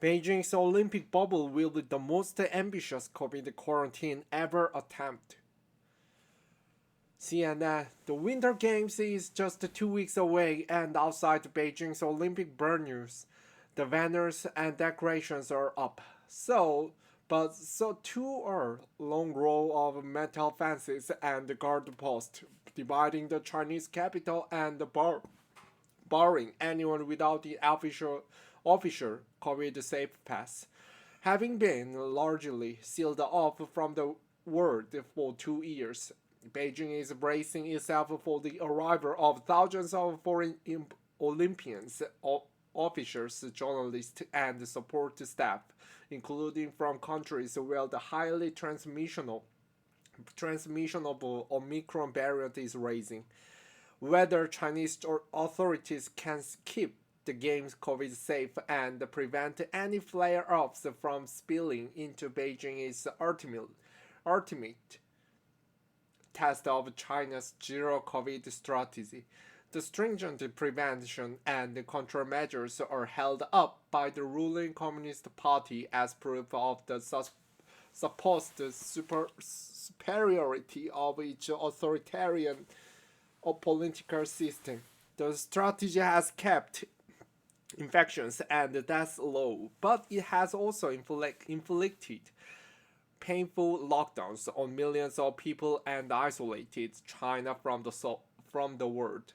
Beijing's Olympic bubble will be the most ambitious COVID quarantine ever attempted. CNN, the Winter Games is just 2 weeks away, and outside Beijing's Olympic venues, the banners and decorations are up. So too are long row of metal fences and guard posts dividing the Chinese capital and barring anyone without the official COVID safe pass. Having been largely sealed off from the world for 2 years, Beijing is bracing itself for the arrival of thousands of foreign Olympians, officers, journalists, and support staff, including from countries where the highly transmissionable Omicron variant is rising. Whether Chinese authorities can keep the games COVID safe and prevent any flare ups from spilling into Beijing is ultimate test of China's zero COVID strategy. The stringent prevention and control measures are held up by the ruling Communist Party as proof of the supposed superiority of its authoritarian political system. The strategy has kept infections and deaths low, but it has also inflicted painful lockdowns on millions of people and isolated China from the world.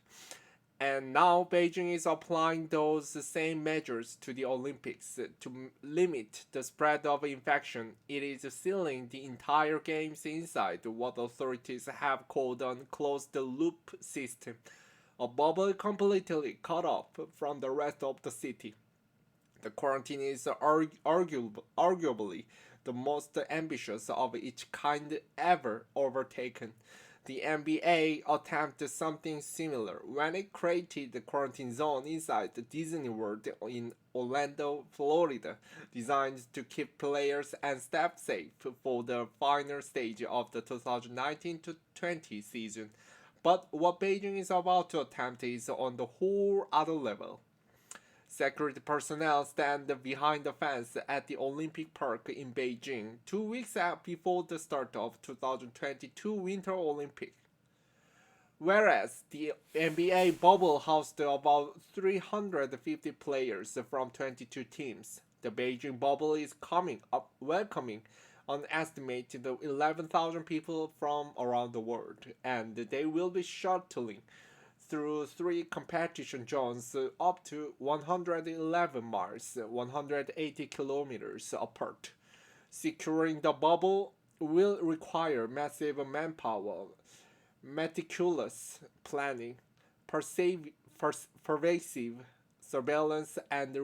And now Beijing is applying those same measures to the Olympics to limit the spread of infection. It is sealing the entire games inside what authorities have called a closed loop system, a bubble completely cut off from the rest of the city. The quarantine is arguably the most ambitious of its kind ever overtaken. The NBA attempted something similar when it created the quarantine zone inside the Disney World in Orlando, Florida, designed to keep players and staff safe for the final stage of the 2019-20 season. But what Beijing is about to attempt is on the whole other level. Security personnel stand behind the fence at the Olympic Park in Beijing 2 weeks before the start of 2022 Winter Olympics. Whereas the NBA bubble hosted about 350 players from 22 teams, the Beijing bubble is coming up welcoming an estimated 11,000 people from around the world, and they will be shuttling through three competition zones up to 111 miles, 180 kilometers apart. Securing the bubble will require massive manpower, meticulous planning, pervasive surveillance, and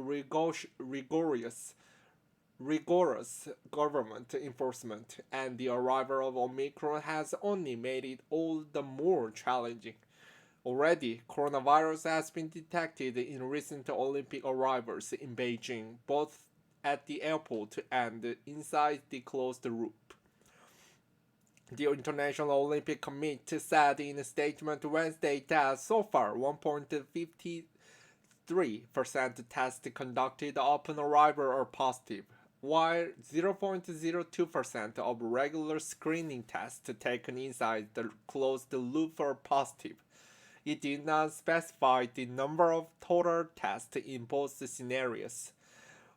rigorous government enforcement, and the arrival of Omicron has only made it all the more challenging. Already, coronavirus has been detected in recent Olympic arrivals in Beijing, both at the airport and inside the closed loop. The International Olympic Committee said in a statement Wednesday that so far 1.53% tests conducted upon arrival are positive, while 0.02% of regular screening tests taken inside the closed loop are positive. It did not specify the number of total tests in both scenarios.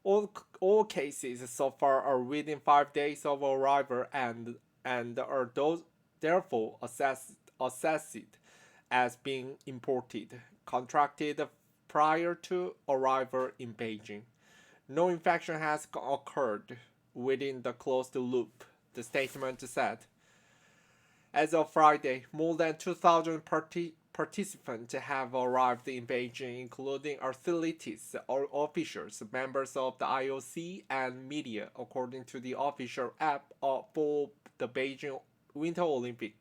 All cases so far are within 5 days of arrival and are those therefore assessed as being imported, contracted prior to arrival in Beijing. No infection has occurred within the closed loop, the statement said. As of Friday, more than 2,000 participants have arrived in Beijing, including athletes, officials, members of the IOC, and media, according to the official app for the Beijing Winter Olympic.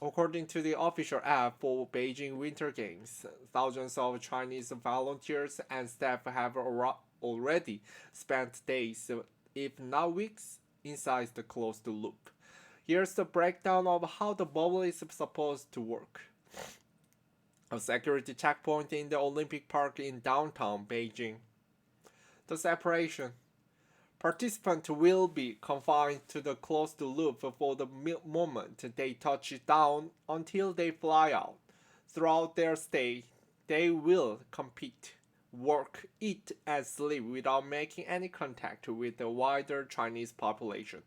According to the official app for Beijing Winter Games, thousands of Chinese volunteers and staff have already spent days, if not weeks, inside the closed loop. Here's the breakdown of how the bubble is supposed to work. a security checkpoint in the Olympic Park in downtown Beijing. The separation. Participants will be confined to the closed loop for the moment they touch down until they fly out. Throughout their stay, they will compete, work, eat, and sleep without making any contact with the wider Chinese population.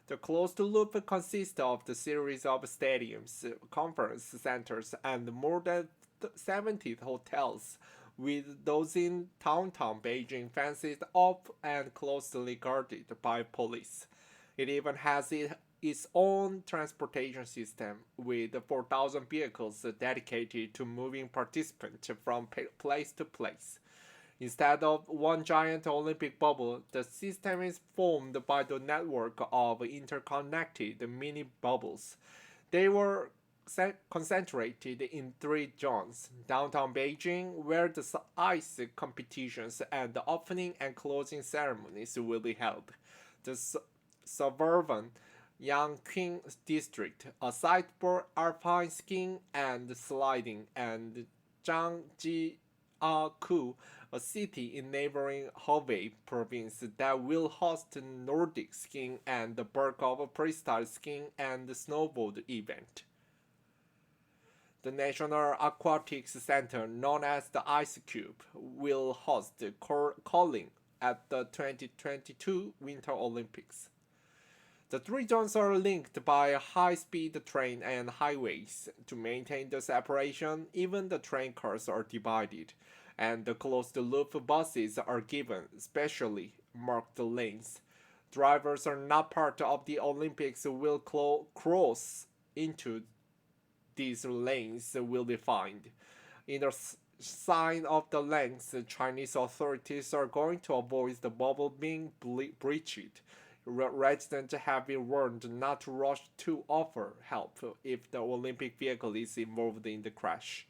The closed loop consists of the series of stadiums, conference centers, and more than 70 hotels, with those in downtown Beijing fenced off and closely guarded by police. It even has its own transportation system with 4,000 vehicles dedicated to moving participants from place to place. Instead of one giant Olympic bubble, the system is formed by the network of interconnected mini bubbles. They were concentrated in three zones: downtown Beijing, where the ice competitions and the opening and closing ceremonies will be held; the suburban Yangqing district, a site for alpine skiing and sliding; and Zhangjiakou, a city in neighboring Hebei province that will host Nordic skiing and the bulk of freestyle skiing and snowboard event. The National Aquatics Center, known as the Ice Cube, will host the curling at the 2022 Winter Olympics. The three zones are linked by a high-speed train and highways. To maintain the separation, even the train cars are divided, and the closed-loop buses are given specially marked lanes. Drivers are not part of the Olympics will cross into these lanes will be fined. In the sign of the lanes, Chinese authorities are going to avoid the bubble being breached. Residents have been warned not to rush to offer help if the Olympic vehicle is involved in the crash.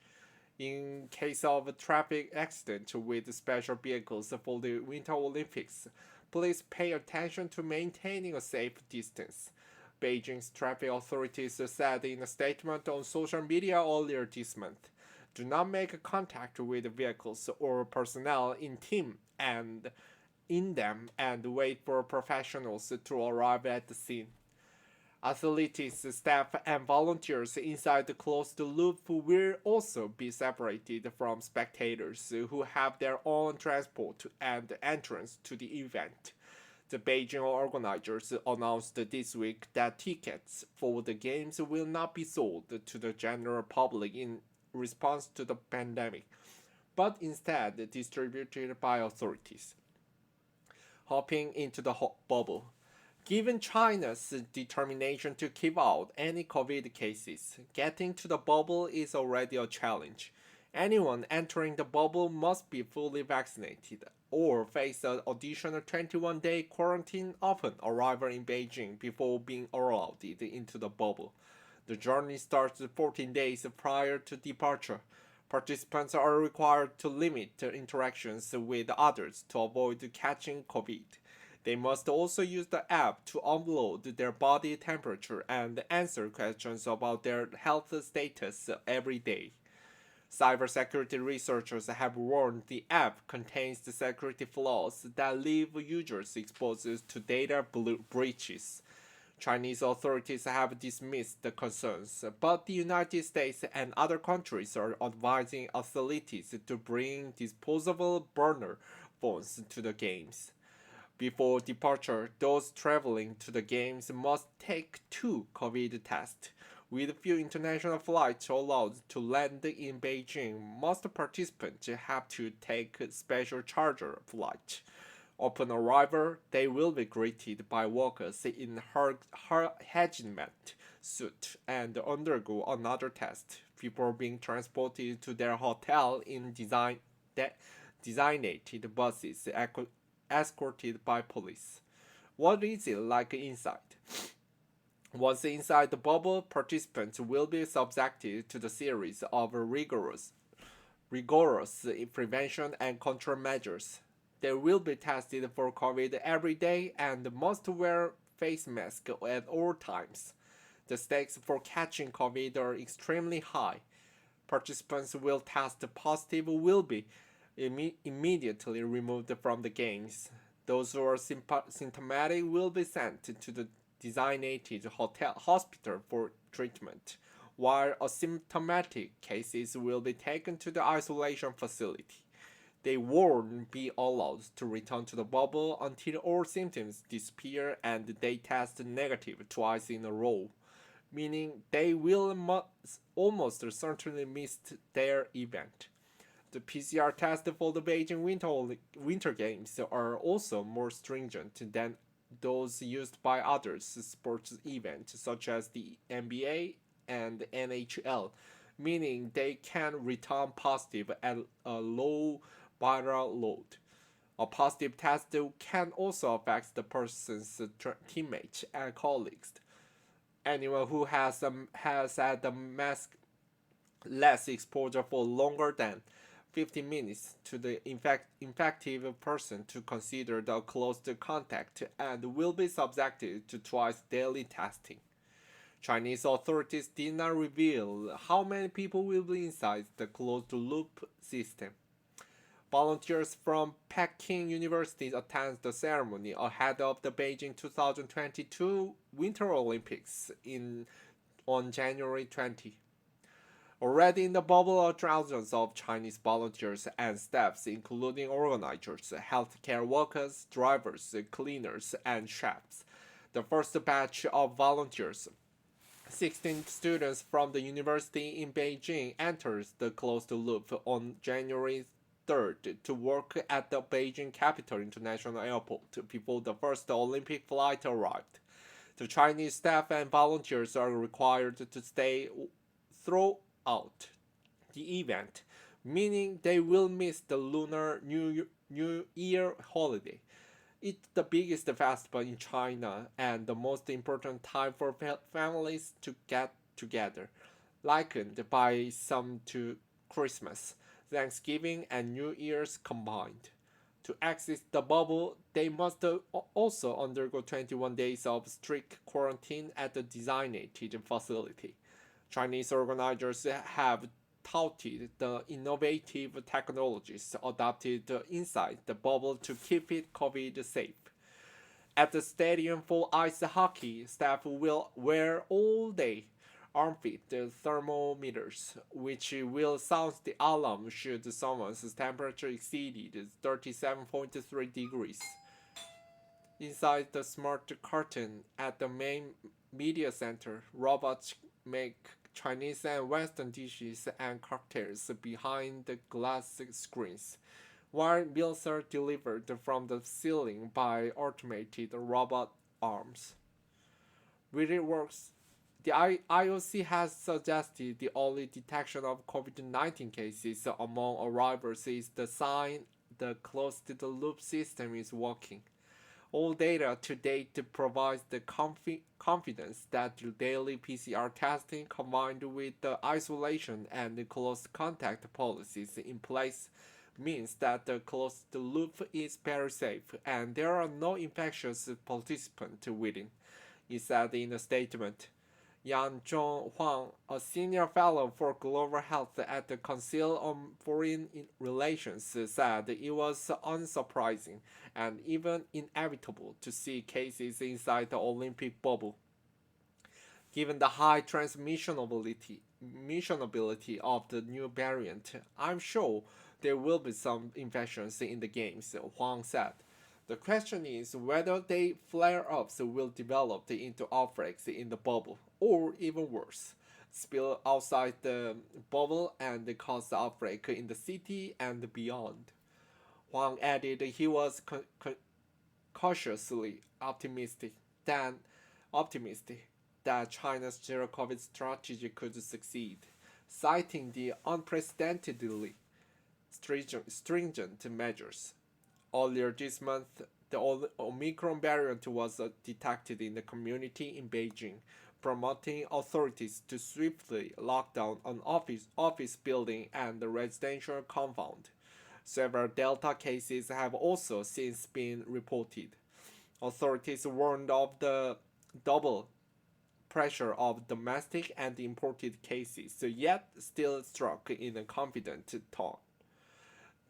In case of a traffic accident with special vehicles for the Winter Olympics, please pay attention to maintaining a safe distance. Beijing's traffic authorities said in a statement on social media earlier this month. Do not make contact with vehicles or personnel in them and wait for professionals to arrive at the scene. Athletes, staff, and volunteers inside the closed loop will also be separated from spectators who have their own transport and entrance to the event. The Beijing organizers announced this week that tickets for the games will not be sold to the general public in response to the pandemic, but instead distributed by authorities. Hopping into the bubble. Given China's determination to keep out any COVID cases, getting to the bubble is already a challenge. Anyone entering the bubble must be fully vaccinated or face an additional 21-day quarantine upon arrival in Beijing before being allowed into the bubble. The journey starts 14 days prior to departure. Participants are required to limit interactions with others to avoid catching COVID. They must also use the app to upload their body temperature and answer questions about their health status every day. Cybersecurity researchers have warned the app contains the security flaws that leave users exposed to data breaches. Chinese authorities have dismissed the concerns, but the United States and other countries are advising athletes to bring disposable burner phones to the games. Before departure, those traveling to the games must take 2 COVID tests. With few international flights allowed to land in Beijing, most participants have to take a special charter flight. Upon arrival, they will be greeted by workers in hazmat suit and undergo another test before being transported to their hotel in designated buses escorted by police. What is it like inside? Once inside the bubble, participants will be subjected to the series of rigorous prevention and control measures. They will be tested for COVID every day and must wear face masks at all times. The stakes for catching COVID are extremely high. participants will test positive will be immediately removed from the games. Those who are symptomatic will be sent to the designated hospital for treatment, while asymptomatic cases will be taken to the isolation facility. They won't be allowed to return to the bubble until all symptoms disappear and they test negative twice in a row, meaning they will almost certainly miss their event. The PCR tests for the Beijing Winter Games are also more stringent than those used by other sports events such as the NBA and NHL, meaning they can return positive at a low viral load. A positive test can also affect the person's teammates and colleagues. Anyone who has had the mask less exposure for longer than 15 minutes to the infective person to consider the close contact and will be subjected to twice daily testing. Chinese authorities did not reveal how many people will be inside the closed loop system. Volunteers from Peking University attend the ceremony ahead of the Beijing 2022 Winter Olympics on January 20. Already in the bubble are thousands of Chinese volunteers and staffs, including organizers, healthcare workers, drivers, cleaners, and chefs. The first batch of volunteers, 16 students from the university in Beijing, enters the closed loop on January 3rd to work at the Beijing Capital International Airport before the first Olympic flight arrived. The Chinese staff and volunteers are required to stay throughout the event, meaning they will miss the Lunar New Year holiday. It's the biggest festival in China and the most important time for families to get together, likened by some to Christmas, Thanksgiving, and New Year's combined. To exit the bubble, they must also undergo 21 days of strict quarantine at the designated facility. Chinese organizers have touted the innovative technologies adopted inside the bubble to keep it COVID safe. At the stadium for ice hockey, staff will wear all day armpit thermometers, which will sound the alarm should someone's temperature exceed 37.3 degrees. Inside the smart curtain at the main media center, robots make Chinese and Western dishes and cocktails behind the glass screens, while meals are delivered from the ceiling by automated robot arms. Will it works? The IOC has suggested the early detection of COVID-19 cases among arrivals is the sign the closed-loop system is working. All data to date provides the confidence that the daily PCR testing combined with the isolation and the close contact policies in place means that the closed loop is very safe and there are no infectious participants within, it said in a statement. Yang Zhonghuang, a senior fellow for global health at the Council on Foreign Relations, said it was unsurprising and even inevitable to see cases inside the Olympic bubble. Given the high transmissionability of the new variant, I'm sure there will be some infections in the games, Huang said. The question is whether the flare-ups will develop into outbreaks in the bubble, or even worse, spill outside the bubble and cause outbreak in the city and beyond. Huang added he was cautiously optimistic that China's zero-COVID strategy could succeed, citing the unprecedentedly stringent measures. Earlier this month, the Omicron variant was detected in the community in Beijing, prompting authorities to swiftly lock down an office building and the residential compound. Several Delta cases have also since been reported. Authorities warned of the double pressure of domestic and imported cases, yet still struck in a confident tone.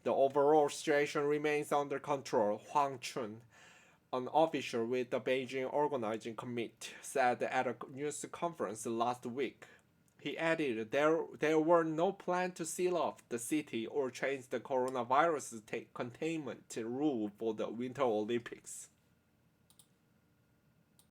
The overall situation remains under control, Huang Chun, an official with the Beijing Organizing Committee, said at a news conference last week. He added there were no plans to seal off the city or change the coronavirus containment rule for the Winter Olympics.